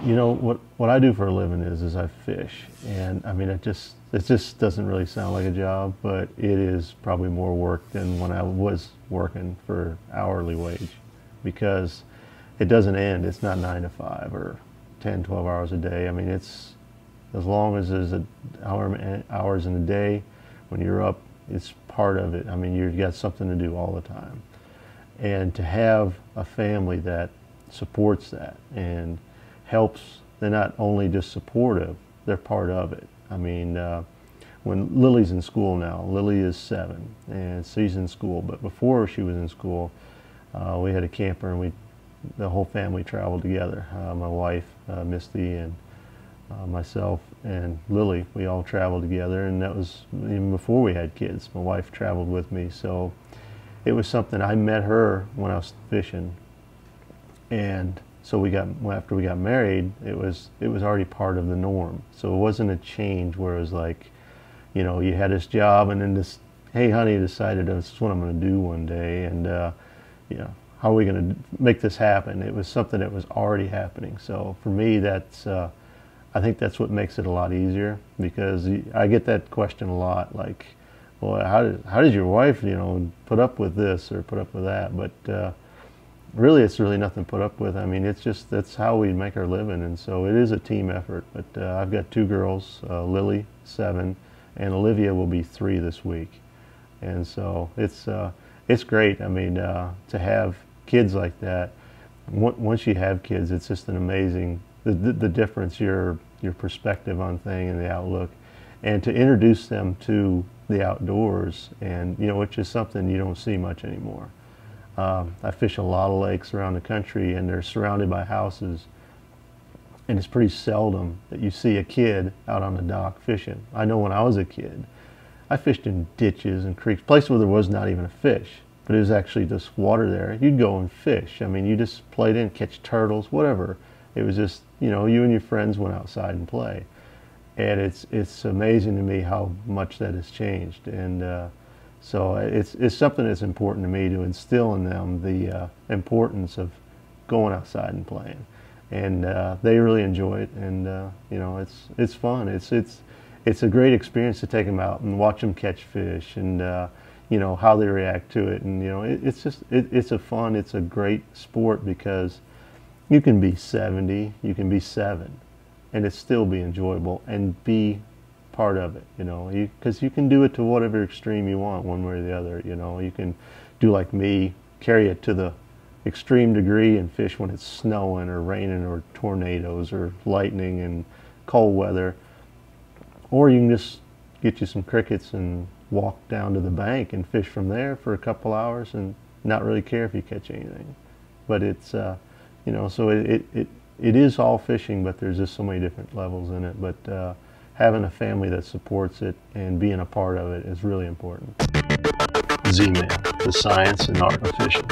You know what I do for a living is I fish, and I mean it just doesn't really sound like a job, but it is probably more work than when I was working for hourly wage, because it doesn't end. It's not 9 to 5 or 10, 12 hours a day. I mean, it's as long as there's hours in a day. When you're up, it's part of it. I mean, you've got something to do all the time, and to have a family that supports that and helps. They're not only just supportive, they're part of it. I mean, when Lily's in school now, Lily is 7 and she's in school, but before she was in school, we had a camper, and the whole family traveled together. My wife, Misty, and myself and Lily, we all traveled together, and that was even before we had kids. My wife traveled with me, so it was something. I met her when I was fishing, and so after we got married, it was already part of the norm. So it wasn't a change where it was like, you know, you had this job, and then this, hey honey, decided this is what I'm going to do one day, and you know, how are we going to make this happen? It was something that was already happening. So for me, that's I think that's what makes it a lot easier, because I get that question a lot, like, well, how did your wife, you know, put up with this or put up with that? But really, it's really nothing to put up with. I mean, it's just, that's how we make our living, and so it is a team effort. But I've got 2 girls, Lily, 7, and Olivia will be 3 this week, and so it's great. I mean, to have kids like that. Once you have kids, it's just an amazing the difference, your perspective on things and the outlook, and to introduce them to the outdoors, and you know, which is something you don't see much anymore. I fish a lot of lakes around the country, and they're surrounded by houses, and it's pretty seldom that you see a kid out on the dock fishing. I know when I was a kid, I fished in ditches and creeks, places where there was not even a fish, but it was actually just water there. You'd go and fish. I mean, you just played in, catch turtles, whatever. It was just, you know, you and your friends went outside and play. And it's amazing to me how much that has changed. And so it's something that's important to me, to instill in them the importance of going outside and playing. And they really enjoy it, and you know, it's fun. It's a great experience to take them out and watch them catch fish, and you know, how they react to it. And you know, it's a great sport, because you can be 70, you can be 7, and it still be enjoyable and be part of it, you know, because you can do it to whatever extreme you want, one way or the other. You know, you can do like me, carry it to the extreme degree and fish when it's snowing or raining or tornadoes or lightning and cold weather, or you can just get you some crickets and walk down to the bank and fish from there for a couple hours and not really care if you catch anything. But it's you know, so it is all fishing, but there's just so many different levels in it. But having a family that supports it and being a part of it is really important. Z-Man, the science and art of fishing.